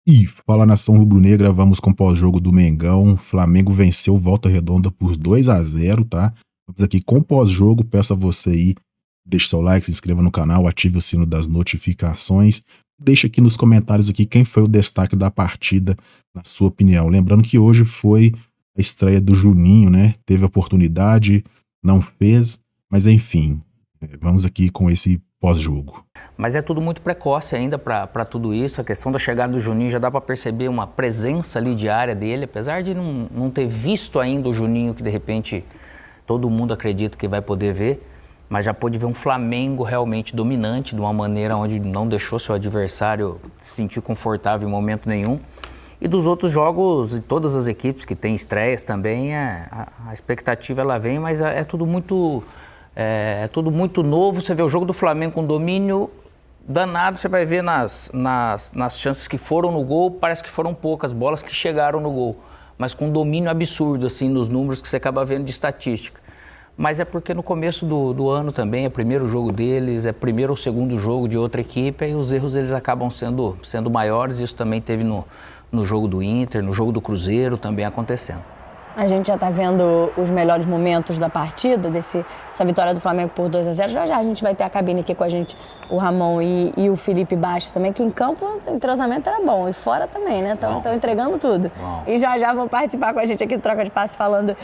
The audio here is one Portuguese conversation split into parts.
E fala nação rubro-negra, vamos com o pós-jogo do Mengão. Flamengo venceu Volta Redonda por 2-0, tá? Vamos aqui com o pós-jogo. Peço a você aí, deixe seu like, se inscreva no canal, ative o sino das notificações. Deixa aqui nos comentários aqui quem foi o destaque da partida, na sua opinião. Lembrando que hoje foi a estreia do Juninho, né? Teve a oportunidade, não fez, mas enfim, vamos aqui com esse pós-jogo. Mas é tudo muito precoce ainda para tudo isso. A questão da chegada do Juninho já dá para perceber uma presença ali diária dele, apesar de não ter visto ainda o Juninho que de repente todo mundo acredita que vai poder ver, mas já pôde ver um Flamengo realmente dominante, de uma maneira onde não deixou seu adversário se sentir confortável em momento nenhum. E dos outros jogos, e todas as equipes que têm estreias também, a expectativa ela vem, mas é tudo muito novo. Você vê o jogo do Flamengo com domínio danado, você vai ver nas chances que foram no gol, parece que foram poucas bolas que chegaram no gol, mas com domínio absurdo, assim, nos números que você acaba vendo de estatística. Mas é porque no começo do ano também, é o primeiro jogo deles, é o primeiro ou segundo jogo de outra equipe, e os erros eles acabam sendo maiores, e isso também teve no jogo do Inter, no jogo do Cruzeiro também acontecendo. A gente já está vendo os melhores momentos da partida, essa vitória do Flamengo por 2-0. Já já a gente vai ter a cabine aqui com a gente, o Ramon e o Felipe Baixo também, que em campo o entrosamento era bom, e fora também, né? Estão entregando tudo. Bom. E já vão participar com a gente aqui do Troca de Passos falando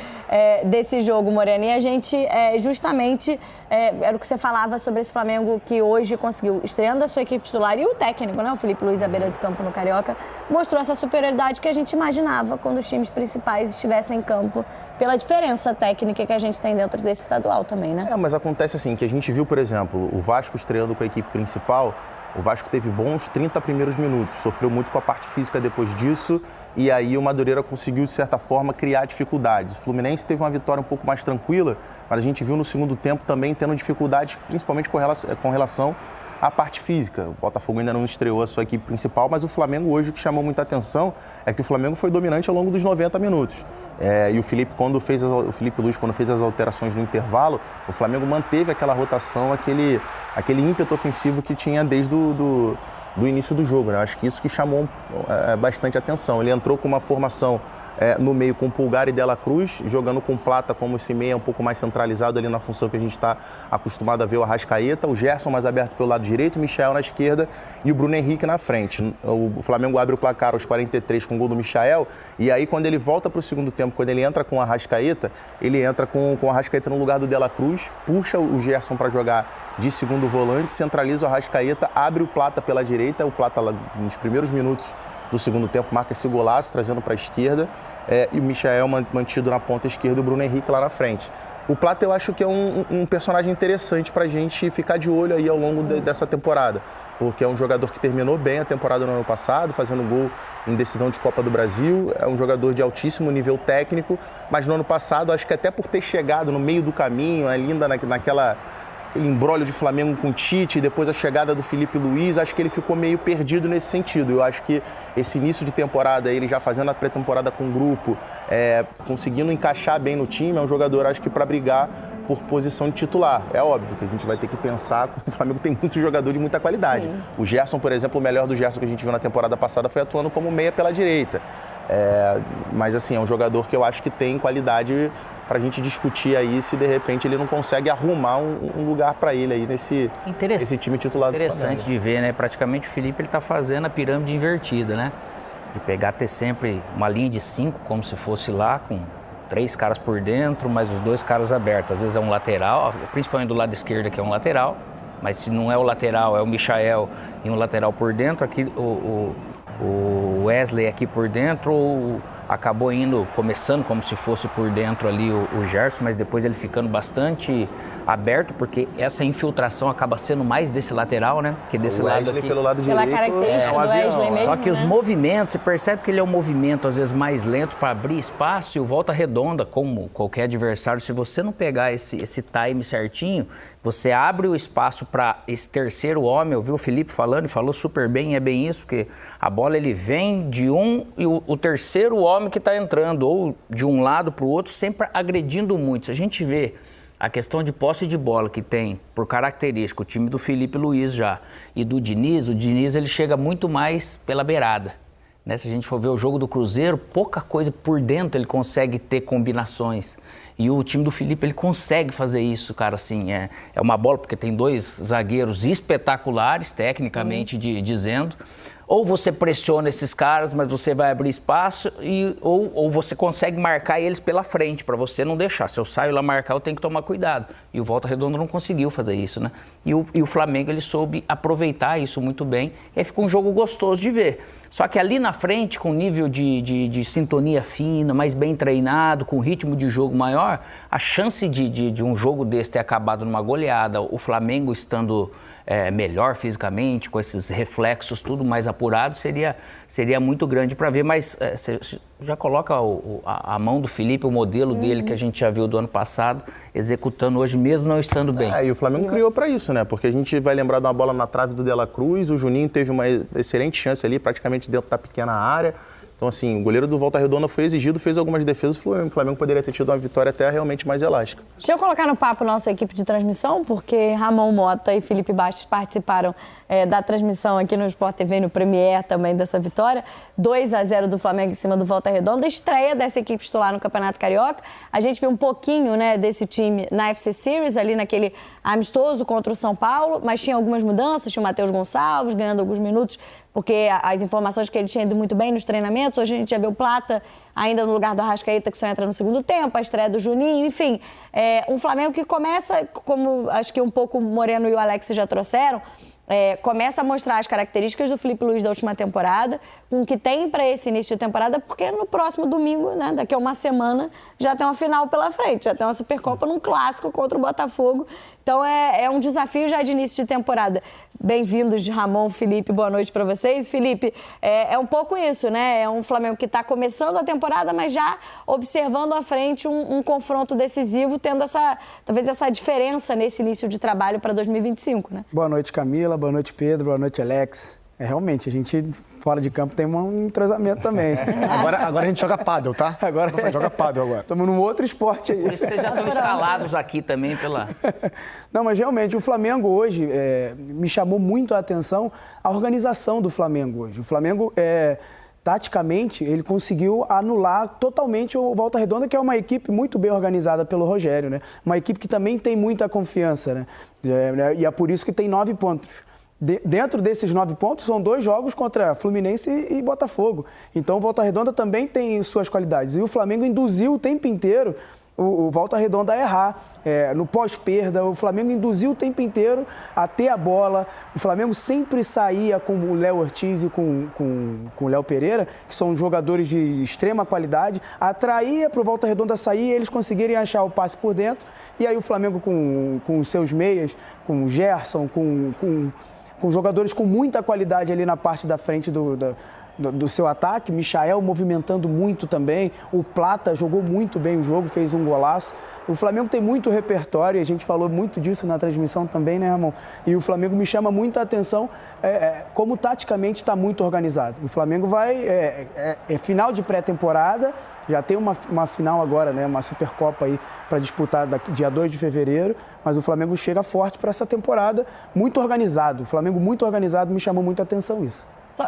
desse jogo, Morena. E a gente, justamente, era o que você falava sobre esse Flamengo que hoje conseguiu, estreando a sua equipe titular, e o técnico, né? O Felipe Luiz à beira do campo no Carioca, mostrou essa superioridade que a gente imaginava quando os times principais estivessem em campo, pela diferença técnica que a gente tem dentro desse estadual também, né? Mas acontece assim, que a gente viu, por exemplo, o Vasco estreando com a equipe principal, o Vasco teve bons 30 primeiros minutos, sofreu muito com a parte física depois disso, e aí o Madureira conseguiu, de certa forma, criar dificuldades. O Fluminense teve uma vitória um pouco mais tranquila, mas a gente viu no segundo tempo também tendo dificuldades, principalmente com relação à parte física. O Botafogo ainda não estreou a sua equipe principal, mas o Flamengo hoje, o que chamou muita atenção é que o Flamengo foi dominante ao longo dos 90 minutos. E o Felipe Luiz, quando fez as alterações no intervalo, o Flamengo manteve aquela rotação, aquele ímpeto ofensivo que tinha desde do início do jogo, né? Acho que isso que chamou bastante atenção. Ele entrou com uma formação no meio com Pulgar e Dela Cruz, jogando com Plata como esse meia um pouco mais centralizado ali na função que a gente está acostumado a ver o Arrascaeta, o Gerson mais aberto pelo lado direito, o Michael na esquerda e o Bruno Henrique na frente. O Flamengo abre o placar aos 43 com o gol do Michael, e aí quando ele volta para o segundo tempo, quando ele entra com o Arrascaeta, ele entra com o Arrascaeta no lugar do Dela Cruz, puxa o Gerson para jogar de segundo volante, centraliza o Arrascaeta, abre o Plata pela direita, o Plata lá nos primeiros minutos do segundo tempo marca esse golaço, trazendo para a esquerda, e o Michael mantido na ponta esquerda e o Bruno Henrique lá na frente. O Plata eu acho que é um personagem interessante para a gente ficar de olho aí ao longo dessa temporada, porque é um jogador que terminou bem a temporada no ano passado, fazendo gol em decisão de Copa do Brasil, é um jogador de altíssimo nível técnico, mas no ano passado, acho que até por ter chegado no meio do caminho, ainda aquele imbróglio de Flamengo com o Tite, e depois a chegada do Felipe Luiz, acho que ele ficou meio perdido nesse sentido. Eu acho que esse início de temporada, ele já fazendo a pré-temporada com o grupo, conseguindo encaixar bem no time, é um jogador, acho que para brigar por posição de titular. É óbvio que a gente vai ter que pensar que o Flamengo tem muito jogador de muita qualidade. Sim. O Gerson, por exemplo, o melhor do Gerson que a gente viu na temporada passada foi atuando como meia pela direita. Mas assim, é um jogador que eu acho que tem qualidade para a gente discutir aí se de repente ele não consegue arrumar um lugar para ele aí nesse time titular do Flamengo. Interessante de ver, né? Praticamente o Felipe está fazendo a pirâmide invertida, né? De ter sempre uma linha de 5, como se fosse lá, com 3 caras por dentro, mas os 2 caras abertos. Às vezes é um lateral, principalmente do lado esquerdo, que é um lateral, mas se não é o lateral, é o Michael e um lateral por dentro, aqui o Wesley aqui por dentro, acabou começando como se fosse por dentro ali o Gerson, mas depois ele ficando bastante aberto, porque essa infiltração acaba sendo mais desse lateral, né? Que desse lado aqui. Pelo lado pela direito, característica do Wesley mesmo, só que os né? movimentos, você percebe que ele é um movimento às vezes mais lento para abrir espaço, e o Volta Redonda, como qualquer adversário, se você não pegar esse time certinho, você abre o espaço para esse terceiro homem. Eu vi o Felipe falando e falou super bem, é bem isso, porque a bola ele vem de um e o terceiro homem que está entrando, ou de um lado para o outro, sempre agredindo muito. Se a gente vê a questão de posse de bola que tem, por característica, o time do Felipe Luiz já e do Diniz, o Diniz ele chega muito mais pela beirada. né? Se a gente for ver o jogo do Cruzeiro, pouca coisa por dentro ele consegue ter combinações. E o time do Felipe, ele consegue fazer isso, cara, assim, é uma bola, porque tem 2 zagueiros espetaculares, tecnicamente dizendo. Ou você pressiona esses caras, mas você vai abrir espaço, ou você consegue marcar eles pela frente, para você não deixar. Se eu saio lá marcar, eu tenho que tomar cuidado. E o Volta Redonda não conseguiu fazer isso, né? E o Flamengo, ele soube aproveitar isso muito bem. E aí ficou um jogo gostoso de ver. Só que ali na frente, com nível de sintonia fina, mais bem treinado, com ritmo de jogo maior, a chance de um jogo desse ter acabado numa goleada, o Flamengo estando melhor fisicamente, com esses reflexos tudo mais apurado, seria muito grande para ver, mas você já coloca a mão do Felipe, o modelo dele que a gente já viu do ano passado, executando hoje mesmo não estando bem. E o Flamengo criou para isso, né? Porque a gente vai lembrar de uma bola na trave do De La Cruz, o Juninho teve uma excelente chance ali, praticamente dentro da pequena área. Então, assim, o goleiro do Volta Redonda foi exigido, fez algumas defesas, o Flamengo poderia ter tido uma vitória até realmente mais elástica. Deixa eu colocar no papo nossa equipe de transmissão, porque Ramon Mota e Felipe Bastos participaram da transmissão aqui no Sport TV e no Premier também dessa vitória. 2-0 do Flamengo em cima do Volta Redonda, estreia dessa equipe titular no Campeonato Carioca. A gente viu um pouquinho, né, desse time na FC Series, ali naquele amistoso contra o São Paulo, mas tinha algumas mudanças, tinha o Matheus Gonçalves ganhando alguns minutos, porque as informações que ele tinha ido muito bem nos treinamentos. Hoje a gente já vê o Plata ainda no lugar do Arrascaeta, que só entra no segundo tempo, a estreia do Juninho, enfim. Um Flamengo que começa, como acho que um pouco o Moreno e o Alex já trouxeram, começa a mostrar as características do Felipe Luiz da última temporada, com o que tem para esse início de temporada, porque no próximo domingo, né, daqui a uma semana, já tem uma final pela frente, já tem uma Supercopa num clássico contra o Botafogo. Então é um desafio já de início de temporada. Bem-vindos, Ramon, Felipe, boa noite para vocês. Felipe, é um pouco isso, né? É um Flamengo que está começando a temporada, mas já observando à frente um confronto decisivo, tendo talvez essa diferença nesse início de trabalho para 2025, né? Boa noite, Camila. Boa noite, Pedro. Boa noite, Alex. Realmente, a gente fora de campo tem um entrosamento também. Agora a gente joga pádel, tá? Agora joga pádel agora. Estamos num outro esporte aí. Por isso que vocês já estão escalados aqui também pela... Não, mas realmente, o Flamengo hoje me chamou muito a atenção a organização do Flamengo hoje. O Flamengo, taticamente, ele conseguiu anular totalmente o Volta Redonda, que é uma equipe muito bem organizada pelo Rogério, né? Uma equipe que também tem muita confiança, né? E é por isso que tem 9 pontos. Dentro desses 9 pontos, são 2 jogos contra Fluminense e Botafogo. Então, o Volta Redonda também tem suas qualidades. E o Flamengo induziu o tempo inteiro o Volta Redonda a errar. No pós-perda, o Flamengo induziu o tempo inteiro a ter a bola. O Flamengo sempre saía com o Léo Ortiz e com o Léo Pereira, que são jogadores de extrema qualidade, atraía para o Volta Redonda sair e eles conseguirem achar o passe por dentro. E aí o Flamengo com os seus meias, com o Gerson, com jogadores com muita qualidade ali na parte da frente do seu ataque, Michael movimentando muito também, o Plata jogou muito bem o jogo, fez um golaço. O Flamengo tem muito repertório, e a gente falou muito disso na transmissão também, né, Ramon? E o Flamengo me chama muita atenção como taticamente está muito organizado. O Flamengo vai, final de pré-temporada, já tem uma final agora, né, uma Supercopa aí para disputar dia 2 de fevereiro, mas o Flamengo chega forte para essa temporada, muito organizado. O Flamengo muito organizado, me chamou muita atenção isso.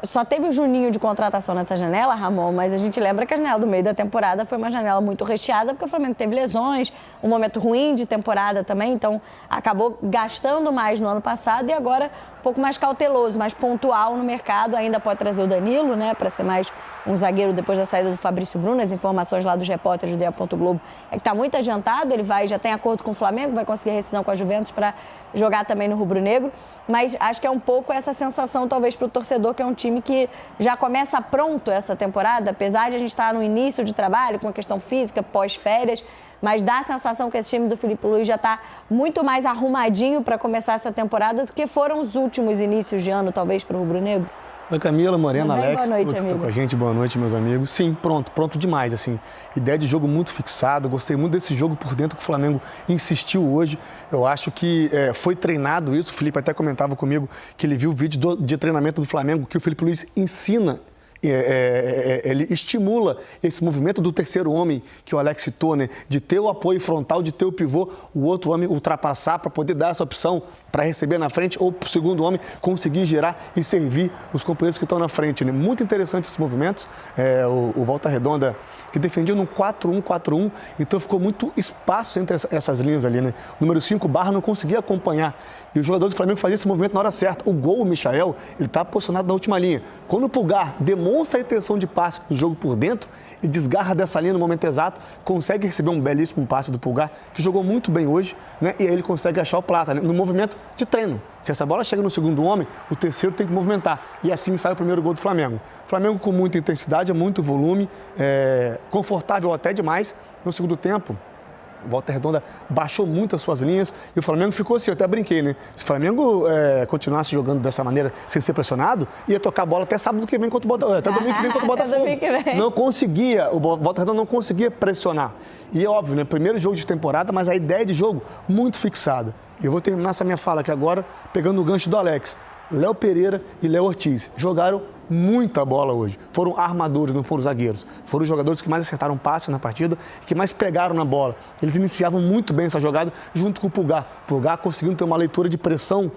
Só teve o Juninho de contratação nessa janela, Ramon, mas a gente lembra que a janela do meio da temporada foi uma janela muito recheada, porque o Flamengo teve lesões, um momento ruim de temporada também, então acabou gastando mais no ano passado e agora um pouco mais cauteloso, mais pontual no mercado. Ainda pode trazer o Danilo, né, para ser mais um zagueiro depois da saída do Fabrício Bruno. As informações lá dos repórteres do GE. Globo é que está muito adiantado, ele já tem acordo com o Flamengo, vai conseguir rescisão com a Juventus para jogar também no rubro-negro, mas acho que é um pouco essa sensação talvez para o torcedor, que é um time que já começa pronto essa temporada, apesar de a gente estar no início de trabalho, com a questão física, pós-férias, mas dá a sensação que esse time do Felipe Luiz já está muito mais arrumadinho para começar essa temporada do que foram os últimos inícios de ano, talvez, para o rubro-negro. Oi, Camila, Morena, Alex, boa noite, todos que estão com a gente, boa noite, meus amigos. Sim, pronto demais, assim, ideia de jogo muito fixado, gostei muito desse jogo por dentro que o Flamengo insistiu hoje. Eu acho que foi treinado isso, o Felipe até comentava comigo que ele viu o vídeo de treinamento do Flamengo, que o Felipe Luiz ensina ele estimula esse movimento do terceiro homem que o Alex citou, né? De ter o apoio frontal, de ter o pivô, o outro homem ultrapassar para poder dar essa opção para receber na frente ou para o segundo homem conseguir girar e servir os companheiros que estão na frente, né? Muito interessante esses movimentos. O Volta Redonda que defendia no 4-1-4-1, então ficou muito espaço entre essas linhas ali, né? O número 5, Barra, não conseguia acompanhar. E o jogador do Flamengo fazia esse movimento na hora certa. O gol, o Michael, ele está posicionado na última linha. Quando o Pulgar demonstra a intenção de passe do jogo por dentro, ele desgarra dessa linha no momento exato, consegue receber um belíssimo passe do Pulgar, que jogou muito bem hoje, né? E aí ele consegue achar o Plata, né? No movimento de treino. Se essa bola chega no segundo homem, o terceiro tem que movimentar. E assim sai o primeiro gol do Flamengo. Flamengo com muita intensidade, muito volume, confortável até demais. No segundo tempo, o Volta Redonda baixou muito as suas linhas e o Flamengo ficou assim, eu até brinquei, né? Se o Flamengo continuasse jogando dessa maneira, sem ser pressionado, ia tocar a bola até sábado que vem contra o Botafogo. Até domingo que vem contra o Botafogo. Não conseguia, o Volta Redonda não conseguia pressionar. E é óbvio, né? Primeiro jogo de temporada, mas a ideia de jogo muito fixada. E eu vou terminar essa minha fala aqui agora, pegando o gancho do Alex. Léo Pereira e Léo Ortiz jogaram muita bola hoje. Foram armadores, não foram zagueiros. Foram os jogadores que mais acertaram passe na partida, que mais pegaram na bola. Eles iniciavam muito bem essa jogada junto com o Pulgar. O Pulgar conseguindo ter uma leitura de pressão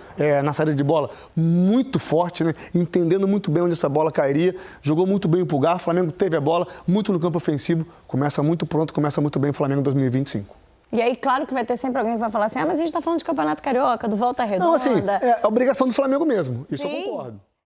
na saída de bola muito forte, né? Entendendo muito bem onde essa bola cairia. Jogou muito bem o Pulgar. O Flamengo teve a bola muito no campo ofensivo. Começa muito pronto, começa muito bem o Flamengo em 2025. E aí, claro que vai ter sempre alguém que vai falar assim, mas a gente tá falando de Campeonato Carioca, do Volta Redonda. Não, assim, é a obrigação do Flamengo mesmo. Isso Sim. eu concordo.